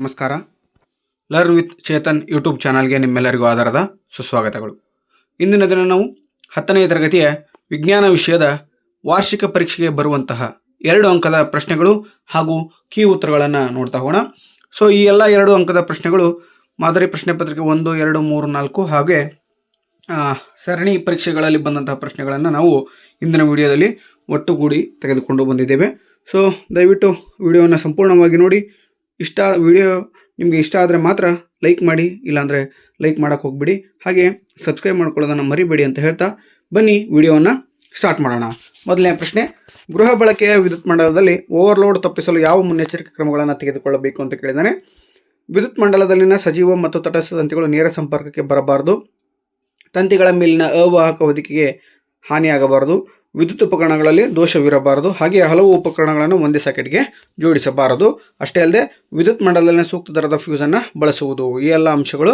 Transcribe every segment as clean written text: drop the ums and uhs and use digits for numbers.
ನಮಸ್ಕಾರ. Learn with Chetan YouTube ಚಾನಲ್ಗೆ ನಿಮ್ಮೆಲ್ಲರಿಗೂ ಆಧಾರದ ಸುಸ್ವಾಗತಗಳು. ಇಂದಿನ ದಿನ ನಾವು 10ನೇ ತರಗತಿಯ ವಿಜ್ಞಾನ ವಿಷಯದ ವಾರ್ಷಿಕ ಪರೀಕ್ಷೆಗೆ ಬರುವಂತಹ 2 ಅಂಕದ ಪ್ರಶ್ನೆಗಳು ಹಾಗೂ ಕೀ ಉತ್ತರಗಳನ್ನು ನೋಡ್ತಾ ಹೋಗೋಣ. ಸೊ ಈ ಎಲ್ಲ 2 ಅಂಕದ ಪ್ರಶ್ನೆಗಳು ಮಾದರಿ ಪ್ರಶ್ನೆ ಪತ್ರಿಕೆ 1, 2, 3, 4 ಹಾಗೆ ಸರಣಿ ಪರೀಕ್ಷೆಗಳಲ್ಲಿ ಬಂದಂತಹ ಪ್ರಶ್ನೆಗಳನ್ನು ನಾವು ಇಂದಿನ ವಿಡಿಯೋದಲ್ಲಿ ಒಟ್ಟುಗೂಡಿ ತೆಗೆದುಕೊಂಡು ಬಂದಿದ್ದೇವೆ. ಸೊ ದಯವಿಟ್ಟು ವಿಡಿಯೋವನ್ನು ಸಂಪೂರ್ಣವಾಗಿ ನೋಡಿ. ವಿಡಿಯೋ ನಿಮಗೆ ಇಷ್ಟ ಆದರೆ ಮಾತ್ರ ಲೈಕ್ ಮಾಡಿ, ಇಲ್ಲಾಂದರೆ ಲೈಕ್ ಮಾಡೋಕ್ಕೆ ಹೋಗ್ಬಿಡಿ. ಹಾಗೆ ಸಬ್ಸ್ಕ್ರೈಬ್ ಮಾಡ್ಕೊಳ್ಳೋದನ್ನು ಮರಿಬೇಡಿ ಅಂತ ಹೇಳ್ತಾ ಬನ್ನಿ ವಿಡಿಯೋವನ್ನು ಸ್ಟಾರ್ಟ್ ಮಾಡೋಣ. ಮೊದಲನೇ ಪ್ರಶ್ನೆ, ಗೃಹ ಬಳಕೆಯ ವಿದ್ಯುತ್ ಮಂಡಲದಲ್ಲಿ ಓವರ್ಲೋಡ್ ತಪ್ಪಿಸಲು ಯಾವ ಮುನ್ನೆಚ್ಚರಿಕೆ ಕ್ರಮಗಳನ್ನು ತೆಗೆದುಕೊಳ್ಳಬೇಕು ಅಂತ ಕೇಳಿದ್ದಾನೆ. ವಿದ್ಯುತ್ ಮಂಡಲದಲ್ಲಿನ ಸಜೀವ ಮತ್ತು ತಟಸ್ಥ ತಂತಿಗಳು ನೇರ ಸಂಪರ್ಕಕ್ಕೆ ಬರಬಾರದು. ತಂತಿಗಳ ಮೇಲಿನ ಅವಾಹಕ ಹೊದಿಕೆಗೆ ಹಾನಿಯಾಗಬಾರದು. ವಿದ್ಯುತ್ ಉಪಕರಣಗಳಲ್ಲಿ ದೋಷವಿರಬಾರದು. ಹಾಗೆ ಹಲವು ಉಪಕರಣಗಳನ್ನು ಒಂದೇ ಸಾಕೆಟ್ಗೆ ಜೋಡಿಸಬಾರದು. ಅಷ್ಟೇ ಅಲ್ಲದೆ ವಿದ್ಯುತ್ ಮಂಡಲದಲ್ಲಿ ಸೂಕ್ತ ದರದ ಫ್ಯೂಸನ್ನು ಬಳಸುವುದು. ಈ ಎಲ್ಲ ಅಂಶಗಳು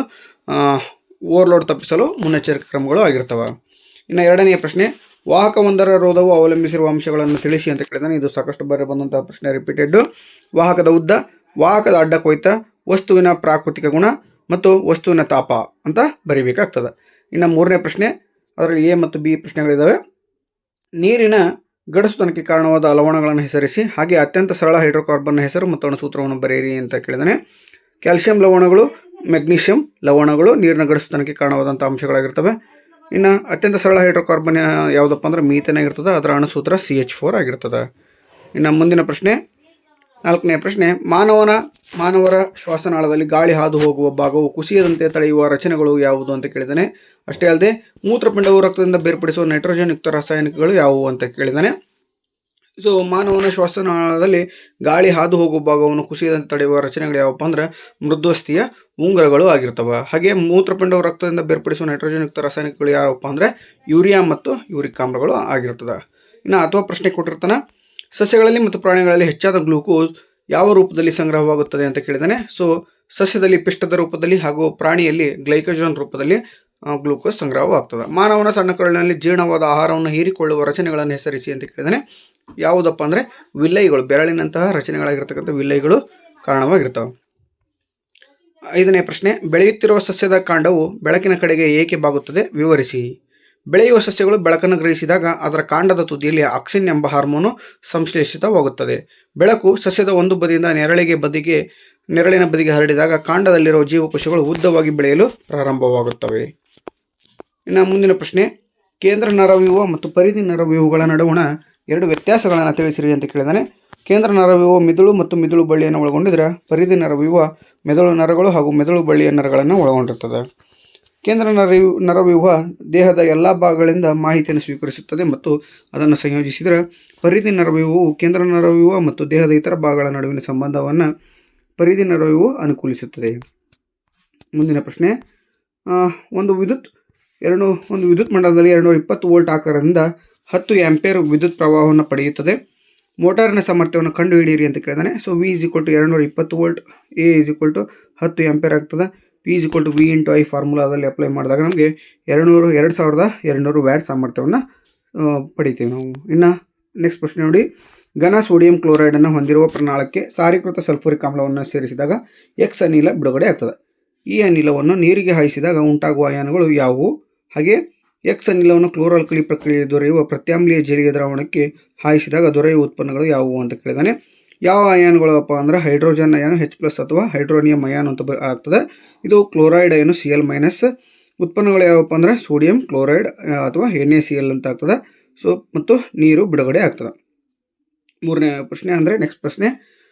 ಓವರ್ಲೋಡ್ ತಪ್ಪಿಸಲು ಮುನ್ನೆಚ್ಚರಿಕೆ ಕ್ರಮಗಳು ಆಗಿರ್ತವೆ. ಇನ್ನು ಎರಡನೆಯ ಪ್ರಶ್ನೆ, ವಾಹಕವೊಂದರ ರೋಧವು ಅವಲಂಬಿಸಿರುವ ಅಂಶಗಳನ್ನು ತಿಳಿಸಿ ಅಂತ ಕೇಳಿದಾನೆ. ಇದು ಸಾಕಷ್ಟು ಬಾರಿ ಬಂದಂತಹ ಪ್ರಶ್ನೆ, ರಿಪೀಟೆಡ್. ವಾಹಕದ ಉದ್ದ, ವಾಹಕದ ಅಡ್ಡ ಕೊಯ್ತ, ವಸ್ತುವಿನ ಪ್ರಾಕೃತಿಕ ಗುಣ ಮತ್ತು ವಸ್ತುವಿನ ತಾಪ ಅಂತ ಬರೀಬೇಕಾಗ್ತದೆ. ಇನ್ನು ಮೂರನೇ ಪ್ರಶ್ನೆ, ಅದರಲ್ಲಿ ಎ ಮತ್ತು ಬಿ ಪ್ರಶ್ನೆಗಳಿದ್ದಾವೆ. ನೀರಿನ ಗಡಸುತನಕ್ಕೆ ಕಾರಣವಾದ ಲವಣಗಳನ್ನು ಹೆಸರಿಸಿ, ಹಾಗೆ ಅತ್ಯಂತ ಸರಳ ಹೈಡ್ರೋಕಾರ್ಬನ್ನ ಹೆಸರು ಮತ್ತು ಅಣುಸೂತ್ರವನ್ನು ಬರೆಯಿರಿ ಅಂತ ಕೇಳಿದಾನೆ. ಕ್ಯಾಲ್ಸಿಯಂ ಲವಣಗಳು, ಮೆಗ್ನೀಷಿಯಂ ಲವಣಗಳು ನೀರಿನ ಗಡಸುತನಕ್ಕೆ ಕಾರಣವಾದಂಥ ಅಂಶಗಳಾಗಿರ್ತವೆ. ಇನ್ನು ಅತ್ಯಂತ ಸರಳ ಹೈಡ್ರೋಕಾರ್ಬನ್ ಯಾವುದಪ್ಪ ಅಂದ್ರೆ ಮೀಥೇನ್ ಆಗಿರ್ತದೆ. ಅದರ ಅಣುಸೂತ್ರ CH4 ಆಗಿರ್ತದೆ. ಇನ್ನು ಮುಂದಿನ ಪ್ರಶ್ನೆ, 4ನೇ ಪ್ರಶ್ನೆ, ಮಾನವರ ಶ್ವಾಸನಾಳದಲ್ಲಿ ಗಾಳಿ ಹಾದು ಹೋಗುವ ಭಾಗವು ಕುಸಿಯದಂತೆ ತಡೆಯುವ ರಚನೆಗಳು ಯಾವುದು ಅಂತ ಕೇಳಿದ್ದಾನೆ. ಅಷ್ಟೇ ಅಲ್ಲದೆ ಮೂತ್ರಪಿಂಡವು ರಕ್ತದಿಂದ ಬೇರ್ಪಡಿಸುವ ನೈಟ್ರೋಜನ್ ಯುಕ್ತ ರಾಸಾಯನಿಕಗಳು ಯಾವುವು ಅಂತ ಕೇಳಿದ್ದಾನೆ. ಸೊ ಮಾನವನ ಶ್ವಾಸನಾಳದಲ್ಲಿ ಗಾಳಿ ಹಾದು ಹೋಗುವ ಭಾಗವನ್ನು ಕುಸಿಯದಂತೆ ತಡೆಯುವ ರಚನೆಗಳು ಯಾವಪ್ಪ ಅಂದ್ರೆ ಮೃದ್ವಸ್ಥಿಯ ಉಂಗುರಗಳು ಆಗಿರ್ತವೆ. ಹಾಗೆ ಮೂತ್ರಪಿಂಡವು ರಕ್ತದಿಂದ ಬೇರ್ಪಡಿಸುವ ನೈಟ್ರೋಜನ್ ಯುಕ್ತ ರಾಸಾಯನಿಕಗಳು ಯಾವಪ್ಪ ಅಂದ್ರೆ ಯೂರಿಯಾ ಮತ್ತು ಯೂರಿಕ್ ಆಮ್ಲಗಳು ಆಗಿರ್ತದೆ. ಇನ್ನು ಅಥವಾ ಪ್ರಶ್ನೆ ಕೊಟ್ಟಿರ್ತಾನೆ, ಸಸ್ಯಗಳಲ್ಲಿ ಮತ್ತು ಪ್ರಾಣಿಗಳಲ್ಲಿ ಹೆಚ್ಚಾದ ಗ್ಲೂಕೋಸ್ ಯಾವ ರೂಪದಲ್ಲಿ ಸಂಗ್ರಹವಾಗುತ್ತದೆ ಅಂತ ಕೇಳಿದಾನೆ. ಸೊ ಸಸ್ಯದಲ್ಲಿ ಪಿಷ್ಟದ ರೂಪದಲ್ಲಿ ಹಾಗೂ ಪ್ರಾಣಿಯಲ್ಲಿ ಗ್ಲೈಕೋಜನ್ ರೂಪದಲ್ಲಿ ಗ್ಲೂಕೋಸ್ ಸಂಗ್ರಹವಾಗ್ತದೆ. ಮಾನವನ ಸಣ್ಣ ಕರುಳಿನಲ್ಲಿ ಜೀರ್ಣವಾದ ಆಹಾರವನ್ನು ಹೀರಿಕೊಳ್ಳುವ ರಚನೆಗಳನ್ನು ಹೆಸರಿಸಿ ಅಂತ ಕೇಳಿದಾನೆ. ಯಾವುದಪ್ಪ ಅಂದರೆ ವಿಲ್ಲೈಗಳು, ಬೆರಳಿನಂತಹ ರಚನೆಗಳಾಗಿರ್ತಕ್ಕಂಥ ವಿಲ್ಲೈಗಳು ಕಾರಣವಾಗಿರ್ತವೆ. 5ನೇ ಪ್ರಶ್ನೆ, ಬೆಳೆಯುತ್ತಿರುವ ಸಸ್ಯದ ಕಾಂಡವು ಬೆಳಕಿನ ಕಡೆಗೆ ಏಕೆ ಬಾಗುತ್ತದೆ, ವಿವರಿಸಿ. ಬೆಳೆಯುವ ಸಸ್ಯಗಳು ಬೆಳಕನ್ನು ಗ್ರಹಿಸಿದಾಗ ಅದರ ಕಾಂಡದ ತುದಿಯಲ್ಲಿ ಆಕ್ಸಿನ್ ಎಂಬ ಹಾರ್ಮೋನು ಸಂಶ್ಲೇಷಿತವಾಗುತ್ತದೆ. ಬೆಳಕು ಸಸ್ಯದ ಒಂದು ಬದಿಯಿಂದ ನೆರಳಿನ ಬದಿಗೆ ಹರಡಿದಾಗ ಕಾಂಡದಲ್ಲಿರುವ ಜೀವಕೋಶಗಳು ಉದ್ದವಾಗಿ ಬೆಳೆಯಲು ಪ್ರಾರಂಭವಾಗುತ್ತವೆ. ಇನ್ನು ಮುಂದಿನ ಪ್ರಶ್ನೆ, ಕೇಂದ್ರ ನರವ್ಯೂಹ ಮತ್ತು ಪರಿಧಿ ನರವ್ಯೂಹಗಳ ನಡುವಣ 2 ವ್ಯತ್ಯಾಸಗಳನ್ನು ತಿಳಿಸಿರಿ ಅಂತ ಕೇಳಿದಾನೆ. ಕೇಂದ್ರ ನರವ್ಯೂಹ ಮಿದುಳು ಮತ್ತು ಮಿದುಳು ಬಳ್ಳಿಯನ್ನು ಒಳಗೊಂಡಿದ್ರೆ, ಪರಿಧಿ ನರವ್ಯೂಹ ಮೆದುಳು ನರಗಳು ಹಾಗೂ ಮೆದುಳು ಬಳ್ಳಿಯ ನರಗಳನ್ನು ಒಳಗೊಂಡಿರ್ತದೆ. ಕೇಂದ್ರ ನರವ್ಯೂಹ ದೇಹದ ಎಲ್ಲ ಭಾಗಗಳಿಂದ ಮಾಹಿತಿಯನ್ನು ಸ್ವೀಕರಿಸುತ್ತದೆ ಮತ್ತು ಅದನ್ನು ಸಂಯೋಜಿಸಿದರೆ, ಪರಿಧಿ ನರವ್ಯೂಹವು ಕೇಂದ್ರ ನರವ್ಯೂಹ ಮತ್ತು ದೇಹದ ಇತರ ಭಾಗಗಳ ನಡುವಿನ ಸಂಬಂಧವನ್ನು ಪರಿಧಿ ನರವ್ಯೂಹ ಅನುಕೂಲಿಸುತ್ತದೆ. ಮುಂದಿನ ಪ್ರಶ್ನೆ, ಒಂದು ವಿದ್ಯುತ್ ಮಂಡಲದಲ್ಲಿ 220 ವೋಲ್ಟ್ ಆಕಾರದಿಂದ 10 ಆಂಪಿಯರ್ ವಿದ್ಯುತ್ ಪ್ರವಾಹವನ್ನು ಪಡೆಯುತ್ತದೆ. ಮೋಟಾರಿನ ಸಾಮರ್ಥ್ಯವನ್ನು ಕಂಡುಹಿಡಿಯಿರಿ ಅಂತ ಕೇಳಿದಾನೆ. So V = 220 volt, A = 10 ampere ಆಗ್ತದೆ. P = V × I ಫಾರ್ಮುಲಾದಲ್ಲಿ ಅಪ್ಲೈ ಮಾಡಿದಾಗ ನಮಗೆ 2200 ವ್ಯಾಟ್ ಸಾಮರ್ಥ್ಯವನ್ನು ಪಡಿತೀವಿ ನಾವು. ಇನ್ನು ನೆಕ್ಸ್ಟ್ ಪ್ರಶ್ನೆ ನೋಡಿ, ಘನ ಸೋಡಿಯಂ ಕ್ಲೋರೈಡನ್ನು ಹೊಂದಿರುವ ಪ್ರನಾಳಕ್ಕೆ ಸಾರೀಕೃತ ಸಲ್ಫ್ಯೂರಿಕ್ ಆಮ್ಲವನ್ನು ಸೇರಿಸಿದಾಗ X ಅನಿಲ ಬಿಡುಗಡೆ ಆಗ್ತದೆ. ಈ ಅನಿಲವನ್ನು ನೀರಿಗೆ ಹಾಯಿಸಿದಾಗ ಉಂಟಾಗುವ ಅಯಾನುಗಳು ಯಾವುವು? ಹಾಗೆ X ಅನಿಲವನ್ನು ಕ್ಲೋರಾಲ್ಕಲಿ ಪ್ರಕ್ರಿಯೆಯಲ್ಲಿ ದೊರೆಯುವ ಪ್ರತ್ಯಾಮ್ಲೀಯ ಜಲೀಯ ದ್ರಾವಣಕ್ಕೆ ಹಾಯಿಸಿದಾಗ ದೊರೆಯುವ ಉತ್ಪನ್ನಗಳು ಯಾವುವು ಅಂತ ಕೇಳಿದಾನೆ. ಯಾವ ಅಯಾನುಗಳಪ್ಪ ಅಂದ್ರೆ ಹೈಡ್ರೋಜನ್ ಅಯಾನು H+ ಅಥವಾ ಹೈಡ್ರೋನಿಯಂ ಅಯಾನು ಅಂತ ಆಗ್ತದೆ. ಇದು ಕ್ಲೋರೈಡ್ ಅಯಾನು Cl-. ಉತ್ಪನ್ನಗಳು ಯಾವಪ್ಪ ಅಂದ್ರೆ ಸೋಡಿಯಂ ಕ್ಲೋರೈಡ್ ಅಥವಾ NaCl ಅಂತ ಆಗ್ತದೆ. ಸೊ ಮತ್ತು ನೀರು ಬಿಡುಗಡೆ ಆಗ್ತದೆ. 3ನೇ ಪ್ರಶ್ನೆ ಅಂದರೆ ನೆಕ್ಸ್ಟ್ ಪ್ರಶ್ನೆ,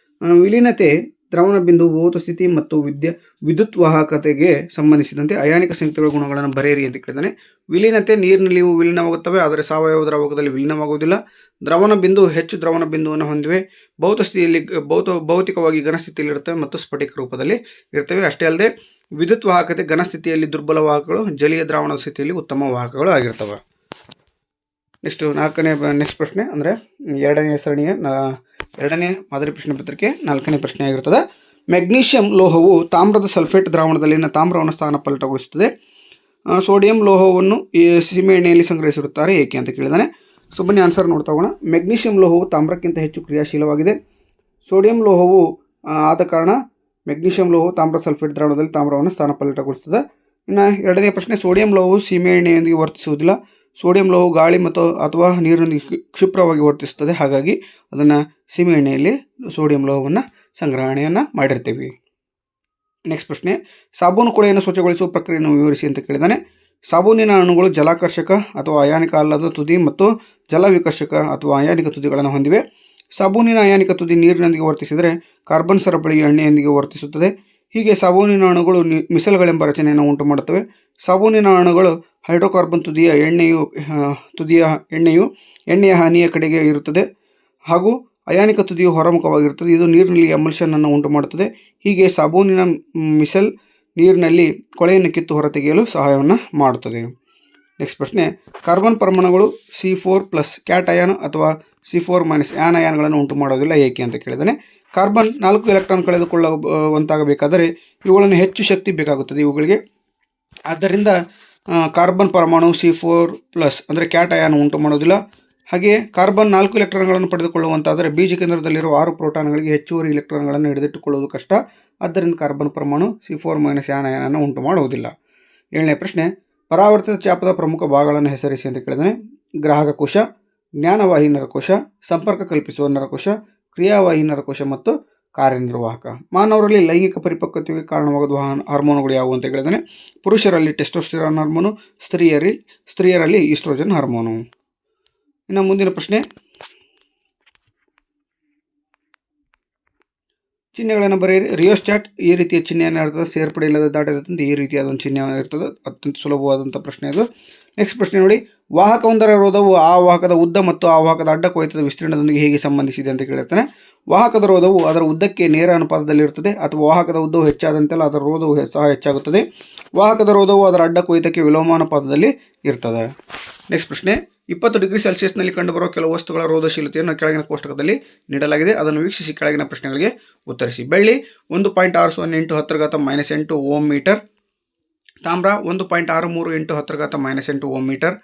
ವಿಲೀನತೆ, ದ್ರವಣ ಬಿಂದು, ಭೌತ ಸ್ಥಿತಿ ಮತ್ತು ವಿದ್ಯುತ್ ವಾಹಕತೆಗೆ ಸಂಬಂಧಿಸಿದಂತೆ ಅಯಾನಿಕ ಸಂಯುಕ್ತಗಳ ಗುಣಗಳನ್ನು ಬರೆಯಿರಿ ಅಂತ ಕೇಳಿದಾನೆ. ವಿಲೀನತೆ, ನೀರಿನಲ್ಲಿ ವಿಲೀನವಾಗುತ್ತವೆ ಆದರೆ ಸಾವಯವ ದ್ರಾವಕದಲ್ಲಿ ವಿಲೀನವಾಗುವುದಿಲ್ಲ. ದ್ರವಣ ಬಿಂದು ಹೆಚ್ಚು ದ್ರವಣ ಬಿಂದುವನ್ನು ಹೊಂದಿವೆ. ಭೌತ ಸ್ಥಿತಿಯಲ್ಲಿ ಭೌತಿಕವಾಗಿ ಘನಸ್ಥಿತಿಯಲ್ಲಿರುತ್ತವೆ ಮತ್ತು ಸ್ಫಟಿಕ ರೂಪದಲ್ಲಿ ಇರ್ತವೆ. ಅಷ್ಟೇ ಅಲ್ಲದೆ ವಿದ್ಯುತ್ ವಾಹಕತೆ ಘನಸ್ಥಿತಿಯಲ್ಲಿ ದುರ್ಬಲ ವಾಹಕಗಳು, ಜಲೀಯ ದ್ರಾವಣದ ಸ್ಥಿತಿಯಲ್ಲಿ ಉತ್ತಮ ವಾಹಕಗಳು ಆಗಿರ್ತವೆ. ನೆಕ್ಸ್ಟ್ ಪ್ರಶ್ನೆ ಅಂದರೆ 2ನೇ ಮಾದರಿ ಪ್ರಶ್ನೆ ಪತ್ರಿಕೆ 4ನೇ ಪ್ರಶ್ನೆ ಆಗಿರ್ತದೆ. ಮೆಗ್ನೀಷಿಯಂ ಲೋಹವು ತಾಮ್ರದ ಸಲ್ಫೇಟ್ ದ್ರಾವಣದಲ್ಲಿನ ತಾಮ್ರವನ್ನು ಸ್ಥಾನಪಲ್ಲಟಗೊಳಿಸುತ್ತದೆ. ಸೋಡಿಯಂ ಲೋಹವನ್ನು ಸೀಮೆ ಎಣ್ಣೆಯಲ್ಲಿ ಸಂಗ್ರಹಿಸಿರುತ್ತಾರೆ ಏಕೆ ಅಂತ ಕೇಳಿದಾನೆ. ಸೊ ಬನ್ನಿ ಆನ್ಸರ್ ನೋಡ್ತಾ ಹೋಗೋಣ. ಮೆಗ್ನೀಷಿಯಂ ಲೋಹವು ತಾಮ್ರಕ್ಕಿಂತ ಹೆಚ್ಚು ಕ್ರಿಯಾಶೀಲವಾಗಿದೆ. ಸೋಡಿಯಂ ಲೋಹವು ಆದ ಕಾರಣ ಮೆಗ್ನೀಷಿಯಂ ಲೋಹವು ತಾಮ್ರ ಸಲ್ಫೇಟ್ ದ್ರಾವಣದಲ್ಲಿ ತಾಮ್ರವನ್ನು ಸ್ಥಾನಪಲ್ಲಟಗೊಳಿಸುತ್ತದೆ. ಇನ್ನು ಎರಡನೇ ಪ್ರಶ್ನೆ, ಸೋಡಿಯಂ ಲೋಹವು ಸೀಮೆ ಎಣ್ಣೆಯೊಂದಿಗೆ ವರ್ತಿಸುವುದಿಲ್ಲ. ಸೋಡಿಯಂ ಲೋಹವು ಗಾಳಿ ಅಥವಾ ನೀರಿನೊಂದಿಗೆ ಕ್ಷಿಪ್ರವಾಗಿ ವರ್ತಿಸುತ್ತದೆ. ಹಾಗಾಗಿ ಅದನ್ನು ಸೀಮೆ ಎಣ್ಣೆಯಲ್ಲಿ ಸೋಡಿಯಂ ಲೋಹವನ್ನು ಸಂಗ್ರಹಣೆಯನ್ನು ಮಾಡಿರ್ತೀವಿ. ನೆಕ್ಸ್ಟ್ ಪ್ರಶ್ನೆ, ಸಾಬೂನು ಕೊಳೆಯನ್ನು ಸ್ವಚ್ಛಗೊಳಿಸುವ ಪ್ರಕ್ರಿಯೆಯನ್ನು ವಿವರಿಸಿ ಅಂತ ಕೇಳಿದಾನೆ. ಸಾಬೂನಿನ ಅಣುಗಳು ಜಲಾಕರ್ಷಕ ಅಥವಾ ಅಯಾನಿಕ ಅಲ್ಲದ ತುದಿ ಮತ್ತು ಜಲವಿಕರ್ಷಕ ಅಥವಾ ಅಯಾನಿಕ ತುದಿಗಳನ್ನು ಹೊಂದಿವೆ. ಸಾಬೂನಿನ ಅಯಾನಿಕ ತುದಿ ನೀರಿನೊಂದಿಗೆ ವರ್ತಿಸಿದರೆ ಕಾರ್ಬನ್ ಸರಪಳಿ ಎಣ್ಣೆಯೊಂದಿಗೆ ವರ್ತಿಸುತ್ತದೆ. ಹೀಗೆ ಸಾಬೂನಿನ ಅಣುಗಳು ಮಿಸಲ್ಗಳೆಂಬ ರಚನೆಯನ್ನು ಉಂಟು ಮಾಡುತ್ತವೆ. ಸಾಬೂನಿನ ಅಣುಗಳು ಹೈಡ್ರೋಕಾರ್ಬನ್ ತುದಿಯ ಎಣ್ಣೆಯ ಹಾನಿಯ ಕಡೆಗೆ ಇರುತ್ತದೆ ಹಾಗೂ ಅಯಾನಿಕ ತುದಿಯು ಹೊರಮುಖವಾಗಿರುತ್ತದೆ. ಇದು ನೀರಿನಲ್ಲಿ ಎಮಲ್ಷನ್ ಉಂಟು ಮಾಡುತ್ತದೆ. ಹೀಗೆ ಸಾಬೂನಿನ ಮಿಸಲ್ ನೀರಿನಲ್ಲಿ ಕೊಳೆಯನ್ನು ಕಿತ್ತು ಹೊರತೆಗೆಯಲು ಸಹಾಯವನ್ನು ಮಾಡುತ್ತದೆ. ನೆಕ್ಸ್ಟ್ ಪ್ರಶ್ನೆ, ಕಾರ್ಬನ್ ಪರಮಾಣುಗಳು C4+ ಕ್ಯಾಟ್ ಅಯಾನ್ ಅಥವಾ C4- ಆ್ಯನ್ ಅಯಾನ್ಗಳನ್ನು ಉಂಟು ಮಾಡೋದಿಲ್ಲ ಏಕೆ ಅಂತ ಕೇಳಿದಾನೆ. ಕಾರ್ಬನ್ 4 ಎಲೆಕ್ಟ್ರಾನ್ ಕಳೆದುಕೊಳ್ಳುವಂತಾಗಬೇಕಾದರೆ ಇವುಗಳನ್ನು ಹೆಚ್ಚು ಶಕ್ತಿ ಬೇಕಾಗುತ್ತದೆ ಇವುಗಳಿಗೆ. ಆದ್ದರಿಂದ ಕಾರ್ಬನ್ ಪರಮಾಣು C4+ ಅಂದರೆ ಕ್ಯಾಟ್ ಅಯಾನ್ ಉಂಟು ಮಾಡೋದಿಲ್ಲ. ಹಾಗೆಯೇ ಕಾರ್ಬನ್ 4 ಎಲೆಕ್ಟ್ರಾನ್ಗಳನ್ನು ಪಡೆದುಕೊಳ್ಳುವಂತಾದರೆ ಬೀಜ ಕೇಂದ್ರದಲ್ಲಿರುವ 6 ಪ್ರೋಟಾನ್ಗಳಿಗೆ ಹೆಚ್ಚುವರಿ ಎಲೆಕ್ಟ್ರಾನ್ಗಳನ್ನು ಹಿಡಿದಿಟ್ಟುಕೊಳ್ಳುವುದು ಕಷ್ಟ. ಆದ್ದರಿಂದ ಕಾರ್ಬನ್ ಪರಮಾಣು C4- ಆ್ಯನ್ ಅಯಾನನ್ನು ಉಂಟು ಮಾಡುವುದಿಲ್ಲ. 7ನೇ ಪ್ರಶ್ನೆ, ಪರಾವರ್ತಿತ ಚಾಪದ ಪ್ರಮುಖ ಭಾಗಗಳನ್ನು ಹೆಸರಿಸಿ ಅಂತ ಕೇಳಿದಾನೆ. ಗ್ರಾಹಕ ಕೋಶ, ಜ್ಞಾನವಾಹಿ ನರಕೋಶ, ಸಂಪರ್ಕ ಕಲ್ಪಿಸುವ ನರಕೋಶ, ಕ್ರಿಯಾವಾಹಿ ನರಕೋಶ ಮತ್ತು ಕಾರ್ಯನಿರ್ವಾಹಕ. ಮಾನವರಲ್ಲಿ ಲೈಂಗಿಕ ಪರಿಪಕ್ವತೆಗೆ ಕಾರಣವಾಗುವ ಹಾರ್ಮೋನುಗಳು ಯಾವುವು ಅಂತ ಕೇಳಿದಾನೆ. ಪುರುಷರಲ್ಲಿ ಟೆಸ್ಟೋಸ್ಟೆರಾನ್ ಹಾರ್ಮೋನು, ಸ್ತ್ರೀಯರಲ್ಲಿ ಈಸ್ಟ್ರೋಜನ್ ಹಾರ್ಮೋನು. ಇನ್ನು ಮುಂದಿನ ಪ್ರಶ್ನೆ, ಚಿಹ್ನೆಗಳನ್ನು ಬರೆಯಿರಿ. ರಿಯೋಸ್ಟಾಟ್ ಈ ರೀತಿಯ ಚಿಹ್ನೆಯನ್ನು ಇರ್ತದೆ. ಸೇರ್ಪಡೆ ಇಲ್ಲದ ದಾಟದಂತೆ ಈ ರೀತಿಯಾದ ಒಂದು ಚಿಹ್ನೆ ಇರ್ತದೆ. ಅತ್ಯಂತ ಸುಲಭವಾದಂಥ ಪ್ರಶ್ನೆ ಅದು. ನೆಕ್ಸ್ಟ್ ಪ್ರಶ್ನೆ ನೋಡಿ, ವಾಹಕವೊಂದರ ರೋಧವು ಆ ವಾಹಕದ ಉದ್ದ ಮತ್ತು ಆ ವಾಹಕದ ಅಡ್ಡ ಕೊಯ್ತದ ವಿಸ್ತೀರ್ಣದೊಂದಿಗೆ ಹೇಗೆ ಸಂಬಂಧಿಸಿದೆ ಅಂತ ಕೇಳಿರ್ತಾನೆ. ವಾಹಕದ ರೋಧವು ಅದರ ಉದ್ದಕ್ಕೆ ನೇರ ಅನುಪಾತದಲ್ಲಿರುತ್ತದೆ ಅಥವಾ ವಾಹಕದ ಉದ್ದವು ಹೆಚ್ಚಾದಂತೆಲ್ಲ ಅದರ ರೋಧವು ಸಹ ಹೆಚ್ಚಾಗುತ್ತದೆ. ವಾಹಕದ ರೋಧವು ಅದರ ಅಡ್ಡ ಕೊಯ್ತಕ್ಕೆ ವಿಲೋಮಾನುಪಾತದಲ್ಲಿ ಇರ್ತದೆ. ನೆಕ್ಸ್ಟ್ ಪ್ರಶ್ನೆ, 20 ಡಿಗ್ರಿ ಸೆಲ್ಸಿಯಸ್ನಲ್ಲಿ ಕಂಡುಬರುವ ಕೆಲವು ವಸ್ತುಗಳ ರೋಧಶೀಲತೆಯನ್ನು ಕೆಳಗಿನ ಕೋಷ್ಟಕದಲ್ಲಿ ನೀಡಲಾಗಿದೆ. ಅದನ್ನು ವೀಕ್ಷಿಸಿ ಕೆಳಗಿನ ಪ್ರಶ್ನೆಗಳಿಗೆ ಉತ್ತರಿಸಿ. ಬೆಳ್ಳಿ 1.60 × 10⁻8 ಓಮ್ ಮೀಟರ್, ತಾಮ್ರ 1.63 × 10⁻8 ohm metre,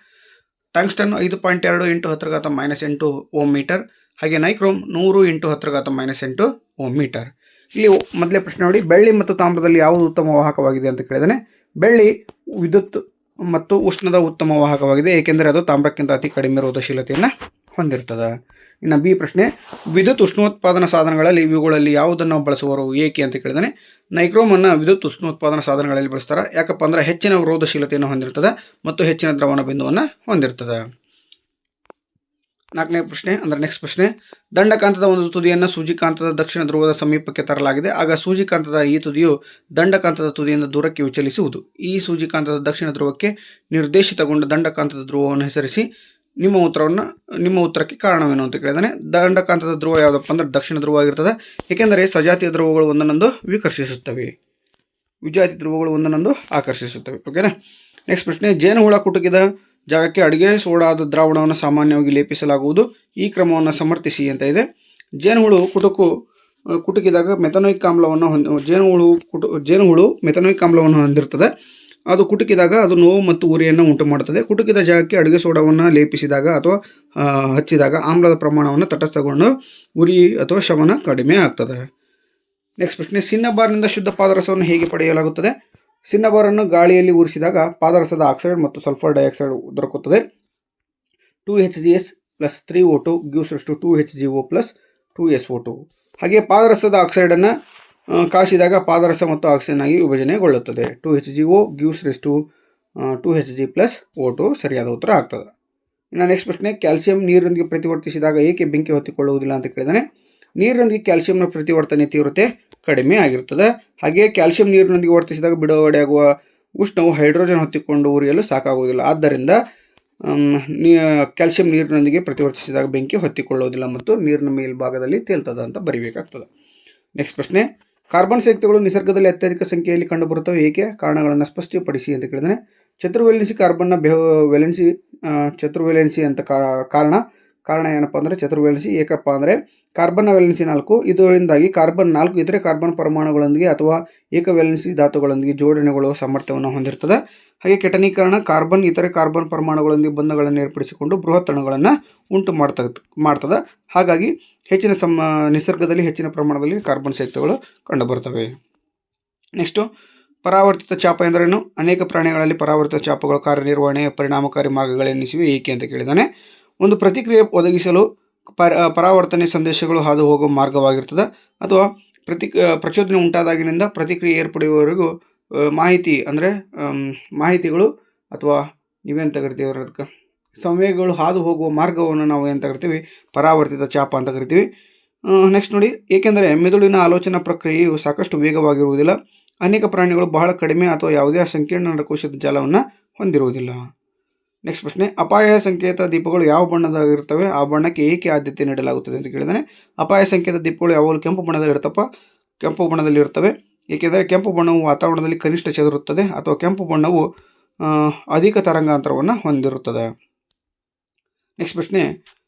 tungsten 5.2 × 10⁻8 ohm metre, ಹಾಗೆ ನೈಕ್ರೋಮ್ 100 × 10⁻8 ಓಮ್ ಮೀಟರ್. ಇಲ್ಲಿ ಮೊದಲೇ ಪ್ರಶ್ನೆ ನೋಡಿ, ಬೆಳ್ಳಿ ಮತ್ತು ತಾಮ್ರದಲ್ಲಿ ಯಾವುದು ಉತ್ತಮ ವಾಹಕವಾಗಿದೆ ಅಂತ ಕೇಳಿದಾನೆ. ಬೆಳ್ಳಿ ವಿದ್ಯುತ್ ಮತ್ತು ಉಷ್ಣದ ಉತ್ತಮ ವಾಹಕವಾಗಿದೆ, ಏಕೆಂದರೆ ಅದು ತಾಮ್ರಕ್ಕಿಂತ ಅತಿ ಕಡಿಮೆ ರೋಧಶೀಲತೆಯನ್ನು ಹೊಂದಿರ್ತದೆ. ಇನ್ನು ಬಿ ಪ್ರಶ್ನೆ, ವಿದ್ಯುತ್ ಉಷ್ಣೋತ್ಪಾದನಾ ಸಾಧನಗಳಲ್ಲಿ ಇವುಗಳಲ್ಲಿ ಯಾವುದನ್ನು ಬಳಸುವರು ಏಕೆ ಅಂತ ಕೇಳಿದಾನೆ. ನೈಕ್ರೋಮನ್ನು ವಿದ್ಯುತ್ ಉಷ್ಣೋತ್ಪಾದನಾ ಸಾಧನಗಳಲ್ಲಿ ಬಳಸ್ತಾರೆ. ಯಾಕಪ್ಪ ಅಂದರೆ ಹೆಚ್ಚಿನ ರೋಧಶೀಲತೆಯನ್ನು ಹೊಂದಿರ್ತದೆ ಮತ್ತು ಹೆಚ್ಚಿನ ದ್ರವಣ ಬಿಂದುವನ್ನು ಹೊಂದಿರ್ತದೆ. 4ನೇ ಪ್ರಶ್ನೆ ಅಂದರೆ ನೆಕ್ಸ್ಟ್ ಪ್ರಶ್ನೆ, ದಂಡಕಾಂತದ ಒಂದು ತುದಿಯನ್ನು ಸೂಜಿಕಾಂತದ ದಕ್ಷಿಣ ಧ್ರುವದ ಸಮೀಪಕ್ಕೆ ತರಲಾಗಿದೆ. ಆಗ ಸೂಜಿಕಾಂತದ ಈ ತುದಿಯು ದಂಡಕಾಂತದ ತುದಿಯಿಂದ ದೂರಕ್ಕೆ ವಿಚಲಿಸುವುದು. ಈ ಸೂಜಿಕಾಂತದ ದಕ್ಷಿಣ ಧ್ರುವಕ್ಕೆ ನಿರ್ದೇಶಿತಗೊಂಡ ದಂಡಕಾಂತದ ಧ್ರುವವನ್ನು ಹೆಸರಿಸಿ. ನಿಮ್ಮ ಉತ್ತರಕ್ಕೆ ಕಾರಣವೇನು ಅಂತ ಕೇಳಿದಾನೆ. ದಂಡಕಾಂತದ ಧ್ರುವ ಯಾವುದಪ್ಪ ಅಂದರೆ ದಕ್ಷಿಣ ಧ್ರುವ ಆಗಿರ್ತದೆ, ಏಕೆಂದರೆ ಸಜಾತಿಯ ಧ್ರುವಗಳು ಒಂದನ್ನೊಂದು ವಿಕರ್ಷಿಸುತ್ತವೆ, ವಿಜಾತಿ ಧ್ರುವಗಳು ಒಂದನ್ನೊಂದು ಆಕರ್ಷಿಸುತ್ತವೆ. ಓಕೆನಾ. ನೆಕ್ಸ್ಟ್ ಪ್ರಶ್ನೆ, ಜೇನುಹುಳ ಕುಟುಕಿದ ಜಾಗಕ್ಕೆ ಅಡುಗೆ ಸೋಡಾದ ದ್ರಾವಣವನ್ನು ಸಾಮಾನ್ಯವಾಗಿ ಲೇಪಿಸಲಾಗುವುದು. ಈ ಕ್ರಮವನ್ನು ಸಮರ್ಥಿಸಿ ಅಂತ ಇದೆ. ಜೇನುಹುಳು ಕುಟುಕಿದಾಗ ಮೆಥನೋಯಿಕ್ ಆಮ್ಲವನ್ನು ಜೇನುಹುಳು ಮೆಥನೋಯಿಕ್ ಆಮ್ಲವನ್ನು ಹೊಂದಿರುತ್ತದೆ. ಅದು ಕುಟುಕಿದಾಗ ಅದು ನೋವು ಮತ್ತು ಉರಿಯನ್ನು ಉಂಟು ಮಾಡುತ್ತದೆ. ಕುಟುಕಿದ ಜಾಗಕ್ಕೆ ಅಡುಗೆ ಸೋಡಾವನ್ನು ಲೇಪಿಸಿದಾಗ ಅಥವಾ ಹಚ್ಚಿದಾಗ ಆಮ್ಲದ ಪ್ರಮಾಣವನ್ನು ತಟಸ್ಥಗೊಂಡು ಉರಿ ಅಥವಾ ಶಮನ ಕಡಿಮೆ ಆಗ್ತದೆ. ನೆಕ್ಸ್ಟ್ ಪ್ರಶ್ನೆ, ಸಿನ್ನಬಾರ್ನಿಂದ ಶುದ್ಧ ಪಾದರಸವನ್ನು ಹೇಗೆ ಪಡೆಯಲಾಗುತ್ತದೆ. ಸಿನ್ನಬಾರನ್ನು ಗಾಳಿಯಲ್ಲಿ ಉರಿಸಿದಾಗ ಪಾದರಸದ ಆಕ್ಸೈಡ್ ಮತ್ತು ಸಲ್ಫರ್ ಡೈಆಕ್ಸೈಡ್ ದೊರಕುತ್ತದೆ. 2HGS + 3O2 gives rise to 2HGO + 2SO2. ಹಾಗೆ ಪಾದರಸದ ಆಕ್ಸೈಡನ್ನು ಕಾಯಿಸಿದಾಗ ಪಾದರಸ ಮತ್ತು ಆಕ್ಸಿಜನ್ ಆಗಿ ವಿಭಜನೆಗೊಳ್ಳುತ್ತದೆ. 2HGO gives rise to 2Hg + O2 ಸರಿಯಾದ ಉತ್ತರ ಆಗ್ತದೆ. ಇನ್ನು ನೆಕ್ಸ್ಟ್ ಪ್ರಶ್ನೆ, ಕ್ಯಾಲ್ಸಿಯಂ ನೀರಿನೊಂದಿಗೆ ಪ್ರತಿವರ್ತಿಸಿದಾಗ ಏಕೆ ಬೆಂಕಿ ಹೊತ್ತಿಕೊಳ್ಳುವುದಿಲ್ಲ ಅಂತ ಕೇಳಿದಾನೆ. ನೀರಿನೊಂದಿಗೆ ಕ್ಯಾಲ್ಸಿಯಂನ ಪ್ರತಿವರ್ತನೆ ತೀವ್ರತೆ ಕಡಿಮೆ ಆಗಿರ್ತದೆ. ಹಾಗೆಯೇ ಕ್ಯಾಲ್ಸಿಯಂ ನೀರಿನೊಂದಿಗೆ ವರ್ತಿಸಿದಾಗ ಬಿಡುಗಡೆಯಾಗುವ ಉಷ್ಣವು ಹೈಡ್ರೋಜನ್ ಹೊತ್ತಿಕೊಂಡು ಉರಿಯಲು ಸಾಕಾಗುವುದಿಲ್ಲ. ಆದ್ದರಿಂದ ಕ್ಯಾಲ್ಸಿಯಂ ನೀರಿನೊಂದಿಗೆ ಪ್ರತಿವರ್ತಿಸಿದಾಗ ಬೆಂಕಿ ಹೊತ್ತಿಕೊಳ್ಳುವುದಿಲ್ಲ ಮತ್ತು ನೀರಿನ ಮೇಲ್ಭಾಗದಲ್ಲಿ ತೇಲ್ತದೆ ಅಂತ ಬರೀಬೇಕಾಗ್ತದೆ. ನೆಕ್ಸ್ಟ್ ಪ್ರಶ್ನೆ, ಕಾರ್ಬನ್ ಸಂಯುಕ್ತಗಳು ನಿಸರ್ಗದಲ್ಲಿ ಅತ್ಯಧಿಕ ಸಂಖ್ಯೆಯಲ್ಲಿ ಕಂಡುಬರುತ್ತವೆ ಏಕೆ? ಕಾರಣಗಳನ್ನು ಸ್ಪಷ್ಟಪಡಿಸಿ ಅಂತ ಕೇಳಿದಾನೆ. ಚತುರ್ವೇಲೆನ್ಸಿ ಕಾರ್ಬನ್ನ ಚತುರ್ವೇಲೆನ್ಸಿ ಅಂತ ಕಾರಣ ಏನಪ್ಪ ಅಂದರೆ ಚತುರ್ವೇಲೆನ್ಸಿ ಏಕಪ್ಪ ಅಂದರೆ ಕಾರ್ಬನ್ನ ವೇಲೆನ್ಸಿ 4. ಇದರಿಂದಾಗಿ ಕಾರ್ಬನ್ 4 ಇತರೆ ಕಾರ್ಬನ್ ಪರಮಾಣುಗಳೊಂದಿಗೆ ಅಥವಾ ಏಕವೇಲೆನ್ಸಿ ಧಾತುಗಳೊಂದಿಗೆ ಜೋಡಣೆಗೊಳ್ಳುವ ಸಾಮರ್ಥ್ಯವನ್ನು ಹೊಂದಿರ್ತದೆ. ಹಾಗೆ ಕೆಟನೀಕರಣ ಕಾರ್ಬನ್ ಇತರೆ ಕಾರ್ಬನ್ ಪರಮಾಣುಗಳೊಂದಿಗೆ ಬಂಧಗಳನ್ನು ಏರ್ಪಡಿಸಿಕೊಂಡು ಬೃಹತ್ ಅಣುಗಳನ್ನು ಉಂಟು ಮಾಡ್ತದೆ. ಹಾಗಾಗಿ ನಿಸರ್ಗದಲ್ಲಿ ಹೆಚ್ಚಿನ ಪ್ರಮಾಣದಲ್ಲಿ ಕಾರ್ಬನ್ ಸಂಯುಕ್ತಗಳು ಕಂಡುಬರ್ತವೆ. ನೆಕ್ಸ್ಟು ಪರಾವರ್ತಿತ ಚಾಪ ಎಂದರೇನು? ಅನೇಕ ಪ್ರಾಣಿಗಳಲ್ಲಿ ಪರಾವರ್ತಿತ ಚಾಪಗಳು ಕಾರ್ಯನಿರ್ವಹಣೆಯ ಪರಿಣಾಮಕಾರಿ ಮಾರ್ಗಗಳೆನ್ನಿಸಿವೆ ಏಕೆ ಅಂತ ಕೇಳಿದ್ದಾನೆ. ಒಂದು ಪ್ರತಿಕ್ರಿಯೆ ಒದಗಿಸಲು ಪರಾವರ್ತನೆ ಸಂದೇಶಗಳು ಹಾದು ಹೋಗುವ ಮಾರ್ಗವಾಗಿರ್ತದೆ, ಅಥವಾ ಪ್ರಚೋದನೆ ಉಂಟಾದಾಗಿನಿಂದ ಪ್ರತಿಕ್ರಿಯೆ ಏರ್ಪಡುವವರೆಗೂ ಮಾಹಿತಿ ಅಂದರೆ ಮಾಹಿತಿಗಳು ಅಥವಾ ನೀವೇನು ಕರಿತೀವಿ ಅದಕ್ಕೆ ಸಂವೇಗಗಳು ಹಾದು ಹೋಗುವ ಮಾರ್ಗವನ್ನು ನಾವು ಏನು ಕರಿತೀವಿ? ಪರಾವರ್ತಿತ ಚಾಪ ಅಂತ ಕರಿತೀವಿ. ನೆಕ್ಸ್ಟ್ ನೋಡಿ, ಏಕೆಂದರೆ ಮೆದುಳಿನ ಆಲೋಚನಾ ಪ್ರಕ್ರಿಯೆಯು ಸಾಕಷ್ಟು ವೇಗವಾಗಿರುವುದಿಲ್ಲ. ಅನೇಕ ಪ್ರಾಣಿಗಳು ಬಹಳ ಕಡಿಮೆ ಅಥವಾ ಯಾವುದೇ ಸಂಕೀರ್ಣ ನರಕೋಶದ ಜಾಲವನ್ನು ಹೊಂದಿರುವುದಿಲ್ಲ. ನೆಕ್ಸ್ಟ್ ಪ್ರಶ್ನೆ, ಅಪಾಯ ಸಂಕೇತ ದೀಪಗಳು ಯಾವ ಬಣ್ಣದಾಗಿರ್ತವೆ? ಆ ಬಣ್ಣಕ್ಕೆ ಏಕೆ ಆದ್ಯತೆ ನೀಡಲಾಗುತ್ತದೆ ಅಂತ ಕೇಳಿದಾನೆ. ಅಪಾಯ ಸಂಕೇತ ದೀಪಗಳು ಯಾವಾಗಲೂ ಕೆಂಪು ಬಣ್ಣದಲ್ಲಿ ಇರ್ತವೆ, ಏಕೆಂದರೆ ಕೆಂಪು ಬಣ್ಣವು ವಾತಾವರಣದಲ್ಲಿ ಕನಿಷ್ಠ ಚದುರುತ್ತದೆ ಅಥವಾ ಕೆಂಪು ಬಣ್ಣವು ಅಧಿಕ ತರಂಗಾಂತರವನ್ನು ಹೊಂದಿರುತ್ತದೆ. ನೆಕ್ಸ್ಟ್ ಪ್ರಶ್ನೆ,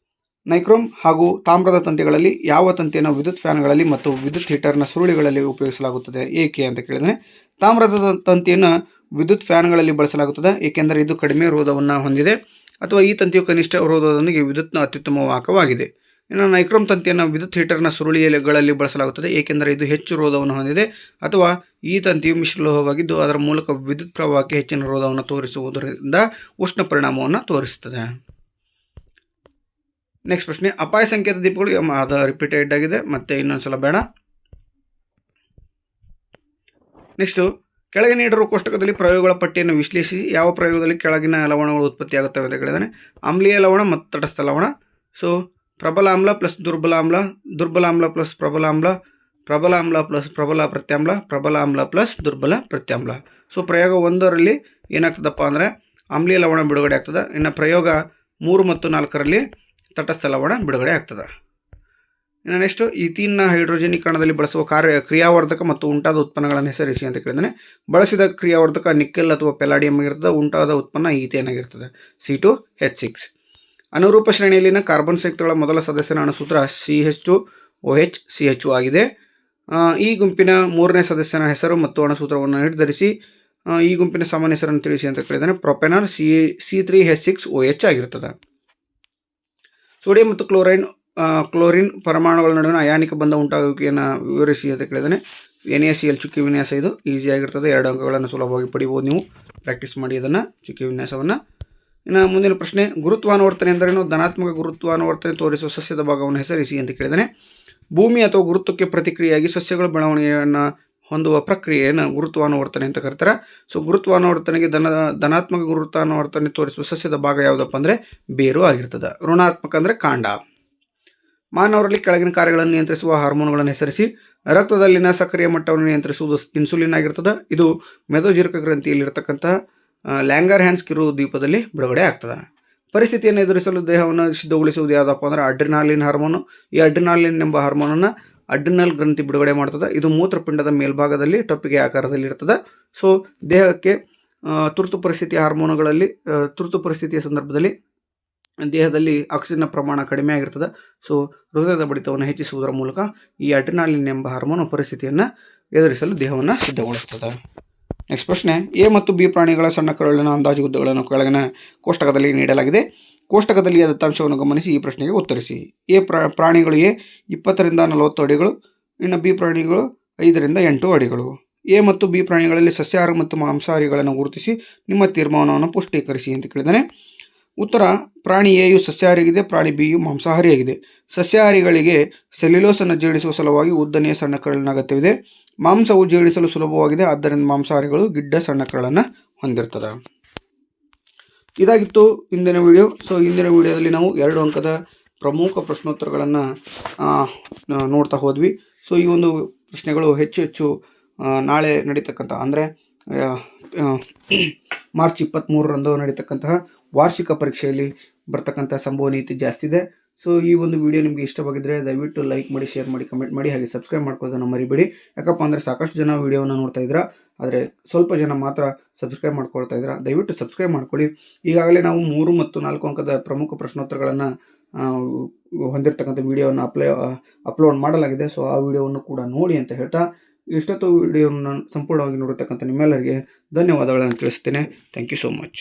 ನೈಕ್ರೋಮ್ ಹಾಗೂ ತಾಮ್ರದ ತಂತಿಗಳಲ್ಲಿ ಯಾವ ತಂತಿಯನ್ನು ವಿದ್ಯುತ್ ಫ್ಯಾನ್ಗಳಲ್ಲಿ ಮತ್ತು ವಿದ್ಯುತ್ ಹೀಟರ್ನ ಸುರುಳಿಗಳಲ್ಲಿ ಉಪಯೋಗಿಸಲಾಗುತ್ತದೆ ಏಕೆ ಅಂತ ಕೇಳಿದರೆ, ತಾಮ್ರದ ತಂತಿಯನ್ನು ವಿದ್ಯುತ್ ಫ್ಯಾನ್ಗಳಲ್ಲಿ ಬಳಸಲಾಗುತ್ತದೆ, ಏಕೆಂದರೆ ಇದು ಕಡಿಮೆ ರೋಧವನ್ನು ಹೊಂದಿದೆ ಅಥವಾ ಈ ತಂತಿಯು ಕನಿಷ್ಠ ರೋಧದೊಂದಿಗೆ ವಿದ್ಯುತ್ನ ಅತ್ಯುತ್ತಮ ವಾಹಕವಾಗಿದೆ. ಇನ್ನು ನೈಕ್ರೋಮ್ ತಂತಿಯನ್ನು ವಿದ್ಯುತ್ ಹೀಟರ್ನ ಸುರುಳಿಗಳಲ್ಲಿ ಬಳಸಲಾಗುತ್ತದೆ, ಏಕೆಂದರೆ ಇದು ಹೆಚ್ಚು ರೋಧವನ್ನು ಹೊಂದಿದೆ ಅಥವಾ ಈ ತಂತಿಯು ಮಿಶ್ರಲೋಹವಾಗಿದ್ದು ಅದರ ಮೂಲಕ ವಿದ್ಯುತ್ ಪ್ರವಾಹಕ್ಕೆ ಹೆಚ್ಚಿನ ರೋಧವನ್ನು ತೋರಿಸುವುದರಿಂದ ಉಷ್ಣ ಪರಿಣಾಮವನ್ನು ತೋರಿಸುತ್ತದೆ. ನೆಕ್ಸ್ಟ್ ಪ್ರಶ್ನೆ, ಅಪಾಯ ಸಂಕೇತ ದೀಪಗಳು ಅದು ರಿಪೀಟೆಡ್ ಆಗಿದೆ, ಮತ್ತೆ ಇನ್ನೊಂದ್ಸಲ ಬೇಡ. ನೆಕ್ಸ್ಟು, ಕೆಳಗೆ ನೀಡಿರುವ ಕೋಷ್ಟಕದಲ್ಲಿ ಪ್ರಯೋಗಗಳ ಪಟ್ಟಿಯನ್ನು ವಿಶ್ಲೇಷಿಸಿ. ಯಾವ ಪ್ರಯೋಗದಲ್ಲಿ ಕೆಳಗಿನ ಲವಣಗಳು ಉತ್ಪತ್ತಿಯಾಗುತ್ತವೆ ಅಂತ ಕೇಳಿದಾನೆ. ಆಮ್ಲೀಯ ಲವಣ ಮತ್ತು ತಟಸ್ಥ ಲವಣ. ಸೊ ಪ್ರಬಲ ಆಮ್ಲ ಪ್ಲಸ್ ದುರ್ಬಲ ಆಮ್ಲ, ದುರ್ಬಲ ಆಮ್ಲ ಪ್ಲಸ್ ಪ್ರಬಲ ಆಮ್ಲ, ಪ್ರಬಲ ಆಮ್ಲ ಪ್ಲಸ್ ಪ್ರಬಲ ಪ್ರತ್ಯಾಮ್ಲ, ಪ್ರಬಲ ಆಮ್ಲ ಪ್ಲಸ್ ದುರ್ಬಲ ಪ್ರತ್ಯಾಮ್ಲ. ಸೊ ಪ್ರಯೋಗ 1ರಲ್ಲಿ ಏನಾಗ್ತದಪ್ಪ ಅಂದರೆ ಆಮ್ಲೀಯ ಲವಣ ಬಿಡುಗಡೆ ಆಗ್ತದೆ. ಇನ್ನು ಪ್ರಯೋಗ 3 ಮತ್ತು 4ರಲ್ಲಿ ತಟಸ್ಥ ಲವಣ ಬಿಡುಗಡೆ ಆಗ್ತದೆ. ಇನ್ನು ನೆಕ್ಸ್ಟು, ಈಥೀನ್ನ ಹೈಡ್ರೋಜನೀಕರಣದಲ್ಲಿ ಬಳಸುವ ಕ್ರಿಯಾವರ್ಧಕ ಮತ್ತು ಉಂಟಾದ ಉತ್ಪನ್ನಗಳನ್ನು ಹೆಸರಿಸಿ ಅಂತ ಕೇಳಿದಾನೆ. ಬಳಸಿದ ಕ್ರಿಯಾವರ್ಧಕ ನಿಕ್ಕೆಲ್ ಅಥವಾ ಪೆಲಾಡಿಯಂ ಆಗಿರ್ತದೆ, ಉಂಟಾದ ಉತ್ಪನ್ನ ಈಥೇನ್ ಆಗಿರ್ತದೆ, C2H6. ಅನುರೂಪ ಶ್ರೇಣಿಯಲ್ಲಿನ ಕಾರ್ಬನ್ ಸಂಯುಕ್ತಗಳ ಮೊದಲ ಸದಸ್ಯನ ಅಣುಸೂತ್ರ CH2OH CH2 ಆಗಿದೆ. ಈ ಗುಂಪಿನ 3ನೇ ಸದಸ್ಯನ ಹೆಸರು ಮತ್ತು ಅಣುಸೂತ್ರವನ್ನು ನಿರ್ಧರಿಸಿ. ಈ ಗುಂಪಿನ ಸಾಮಾನ್ಯ ಹೆಸರನ್ನು ತಿಳಿಸಿ ಅಂತ ಕೇಳಿದಾನೆ. ಪ್ರೊಪೆನಾಲ್ C3H6OH ಆಗಿರ್ತದೆ. ಸೋಡಿಯಂ ಮತ್ತು ಕ್ಲೋರಿನ್ ಪರಮಾಣುಗಳ ನಡುವಿನ ಅಯಾನಿಕ ಬಂಧ ಉಂಟಾಗುವಿಕೆಯನ್ನು ವಿವರಿಸಿ ಅಂತ ಕೇಳಿದಾನೆ. NaCl ಚುಕ್ಕಿ ವಿನ್ಯಾಸ. ಇದು ಈಸಿಯಾಗಿರ್ತದೆ, 2 ಅಂಕಗಳನ್ನು ಸುಲಭವಾಗಿ ಪಡಿಬೋದು ನೀವು ಪ್ರಾಕ್ಟೀಸ್ ಮಾಡಿ ಇದನ್ನು, ಚುಕ್ಕಿ ವಿನ್ಯಾಸವನ್ನು. ಇನ್ನು ಮುಂದಿನ ಪ್ರಶ್ನೆ, ಗುರುತ್ವಾನುವರ್ತನೆ ಎಂದರೇನು? ಧನಾತ್ಮಕ ಗುರುತ್ವಾನುವರ್ತನೆ ತೋರಿಸುವ ಸಸ್ಯದ ಭಾಗವನ್ನು ಹೆಸರಿಸಿ ಅಂತ ಕೇಳಿದಾನೆ. ಭೂಮಿ ಅಥವಾ ಗುರುತ್ವಕ್ಕೆ ಪ್ರತಿಕ್ರಿಯೆಯಾಗಿ ಸಸ್ಯಗಳ ಬೆಳವಣಿಗೆಯನ್ನು ಹೊಂದುವ ಪ್ರಕ್ರಿಯೆಯನ್ನು ಗುರುತ್ವಾನುವರ್ತನೆ ಅಂತ ಕರೀತಾರೆ. ಸೊ ಗುರುತ್ವಾನುವರ್ತನೆಗೆ ಧನಾತ್ಮಕ ಗುರುತ್ವಾನುವರ್ತನೆ ತೋರಿಸುವ ಸಸ್ಯದ ಭಾಗ ಯಾವುದಪ್ಪ ಅಂದರೆ ಬೇರು ಆಗಿರ್ತದೆ. ಋಣಾತ್ಮಕ ಅಂದರೆ ಕಾಂಡ. ಮಾನವರಲ್ಲಿ ಕೆಳಗಿನ ಕಾರ್ಯಗಳನ್ನು ನಿಯಂತ್ರಿಸುವ ಹಾರ್ಮೋನ್ಗಳನ್ನು ಹೆಸರಿಸಿ. ರಕ್ತದಲ್ಲಿನ ಸಕ್ಕರೆಯ ಮಟ್ಟವನ್ನು ನಿಯಂತ್ರಿಸುವುದು ಇನ್ಸುಲಿನ್ ಆಗಿರ್ತದೆ. ಇದು ಮೆದೋಜೀರಕ ಗ್ರಂಥಿಯಲ್ಲಿರ್ತಕ್ಕಂಥ ಲ್ಯಾಂಗರ್ಹ್ಯಾನ್ಸ್ ಕಿರು ದ್ವೀಪದಲ್ಲಿ ಬಿಡುಗಡೆ ಆಗ್ತದೆ. ಪರಿಸ್ಥಿತಿಯನ್ನು ಎದುರಿಸಲು ದೇಹವನ್ನು ಸಿದ್ಧಗೊಳಿಸುವುದು ಯಾವುದಪ್ಪ ಅಂದರೆ ಅಡ್ರಿನಾಲಿನ್ ಹಾರ್ಮೋನು. ಈ ಅಡ್ರಿನಾಲಿನ್ ಎಂಬ ಹಾರ್ಮೋನನ್ನು ಅಡ್ರಿನಲ್ ಗ್ರಂಥಿ ಬಿಡುಗಡೆ ಮಾಡ್ತದೆ. ಇದು ಮೂತ್ರಪಿಂಡದ ಮೇಲ್ಭಾಗದಲ್ಲಿ ಟೊಪ್ಪಿಗೆ ಆಕಾರದಲ್ಲಿ ಇರ್ತದೆ. ಸೊ ದೇಹಕ್ಕೆ ತುರ್ತು ಪರಿಸ್ಥಿತಿಯ ಸಂದರ್ಭದಲ್ಲಿ ದೇಹದಲ್ಲಿ ಆಕ್ಸಿಜನ್ ಪ್ರಮಾಣ ಕಡಿಮೆ ಆಗಿರ್ತದೆ. ಸೊ ಹೃದಯದ ಬಡಿತವನ್ನು ಹೆಚ್ಚಿಸುವುದರ ಮೂಲಕ ಈ ಅಡ್ರಿನಾಲಿನ್ ಎಂಬ ಹಾರ್ಮೋನು ಪರಿಸ್ಥಿತಿಯನ್ನು ಎದುರಿಸಲು ದೇಹವನ್ನು ಸಿದ್ಧಗೊಳಿಸ್ತದೆ. ನೆಕ್ಸ್ಟ್ ಪ್ರಶ್ನೆ, ಎ ಮತ್ತು ಬಿ ಪ್ರಾಣಿಗಳ ಸಣ್ಣ ಕರುಳಿನ ಅಂದಾಜು ಉದ್ದಗಳನ್ನು ಕೆಳಗಿನ ಕೋಷ್ಟಕದಲ್ಲಿ ನೀಡಲಾಗಿದೆ. ಕೋಷ್ಟಕದಲ್ಲಿ ದತ್ತಾಂಶವನ್ನು ಗಮನಿಸಿ ಈ ಪ್ರಶ್ನೆಗೆ ಉತ್ತರಿಸಿ. ಎ ಪ್ರಾಣಿಗಳಿಗೆ 20 ರಿಂದ 40 ಅಡಿಗಳು, ಇನ್ನು ಬಿ ಪ್ರಾಣಿಗಳು 5 ರಿಂದ 8 ಅಡಿಗಳು. ಎ ಮತ್ತು ಬಿ ಪ್ರಾಣಿಗಳಲ್ಲಿ ಸಸ್ಯಾಹಾರಿ ಮತ್ತು ಮಾಂಸಾಹಾರಿಗಳನ್ನು ಗುರುತಿಸಿ ನಿಮ್ಮ ತೀರ್ಮಾನವನ್ನು ಪುಷ್ಟೀಕರಿಸಿ ಅಂತ ಕೇಳಿದ್ದಾನೆ. ಉತ್ತರ, ಪ್ರಾಣಿ ಎಯು ಸಸ್ಯಾಹಾರಿಯಾಗಿದೆ, ಪ್ರಾಣಿ ಬಿಯು ಮಾಂಸಾಹಾರಿಯಾಗಿದೆ. ಸಸ್ಯಾಹಾರಿಗಳಿಗೆ ಸೆಲ್ಯುಲೋಸನ್ನು ಜೀರ್ಣಿಸುವ ಸಲುವಾಗಿ ಉದ್ದನೆಯ ಸಣ್ಣ ಕರಳಿನ ಅಗತ್ಯವಿದೆ. ಮಾಂಸವು ಜೀರ್ಣಿಸಲು ಸುಲಭವಾಗಿದೆ, ಆದ್ದರಿಂದ ಮಾಂಸಾಹಾರಿಗಳು ಗಿಡ್ಡ ಸಣ್ಣ ಕರಳನ್ನು ಹೊಂದಿರ್ತದೆ. ಇದಾಗಿತ್ತು ಇಂದಿನ ವಿಡಿಯೋ. ಸೊ ಇಂದಿನ ವಿಡಿಯೋದಲ್ಲಿ ನಾವು 2 ಅಂಕದ ಪ್ರಮುಖ ಪ್ರಶ್ನೋತ್ತರಗಳನ್ನು ನೋಡ್ತಾ ಹೋದ್ವಿ. ಸೊ ಈ ಒಂದು ಪ್ರಶ್ನೆಗಳು ಹೆಚ್ಚು ನಾಳೆ ನಡೀತಕ್ಕಂಥ ಅಂದರೆ ಮಾರ್ಚ್ 23ರಂದು ನಡೀತಕ್ಕಂತಹ ವಾರ್ಷಿಕ ಪರೀಕ್ಷೆಯಲ್ಲಿ ಬರ್ತಕ್ಕಂಥ ಸಂಭವನೀಯತೆ ಜಾಸ್ತಿ ಇದೆ. ಸೊ ಈ ಒಂದು ವಿಡಿಯೋ ನಿಮಗೆ ಇಷ್ಟವಾಗಿದ್ದರೆ ದಯವಿಟ್ಟು ಲೈಕ್ ಮಾಡಿ, ಶೇರ್ ಮಾಡಿ, ಕಮೆಂಟ್ ಮಾಡಿ, ಹಾಗೆ ಸಬ್ಸ್ಕ್ರೈಬ್ ಮಾಡ್ಕೊಳ್ಳೋದನ್ನು ಮರಿಬೇಡಿ. ಯಾಕಪ್ಪ ಅಂದರೆ ಸಾಕಷ್ಟು ಜನ ವಿಡಿಯೋವನ್ನು ನೋಡ್ತಾ ಇದ್ದೀರಾ, ಆದರೆ ಸ್ವಲ್ಪ ಜನ ಮಾತ್ರ ಸಬ್ಸ್ಕ್ರೈಬ್ ಮಾಡ್ಕೊಳ್ತಾ ಇದ್ದೀರಾ. ದಯವಿಟ್ಟು ಸಬ್ಸ್ಕ್ರೈಬ್ ಮಾಡ್ಕೊಳ್ಳಿ. ಈಗಾಗಲೇ ನಾವು 3 ಮತ್ತು 4 ಅಂಕದ ಪ್ರಮುಖ ಪ್ರಶ್ನೋತ್ತರಗಳನ್ನು ಹೊಂದಿರತಕ್ಕಂಥ ವಿಡಿಯೋವನ್ನು ಅಪ್ಲೋಡ್ ಮಾಡಲಾಗಿದೆ. ಸೊ ಆ ವಿಡಿಯೋವನ್ನು ಕೂಡ ನೋಡಿ ಅಂತ ಹೇಳ್ತಾ ಇಷ್ಟೊತ್ತು ವಿಡಿಯೋವನ್ನು ಸಂಪೂರ್ಣವಾಗಿ ನೋಡಿರ್ತಕ್ಕಂಥ ನಿಮ್ಮೆಲ್ಲರಿಗೆ ಧನ್ಯವಾದಗಳನ್ನು ತಿಳಿಸ್ತೇನೆ. Thank you so much.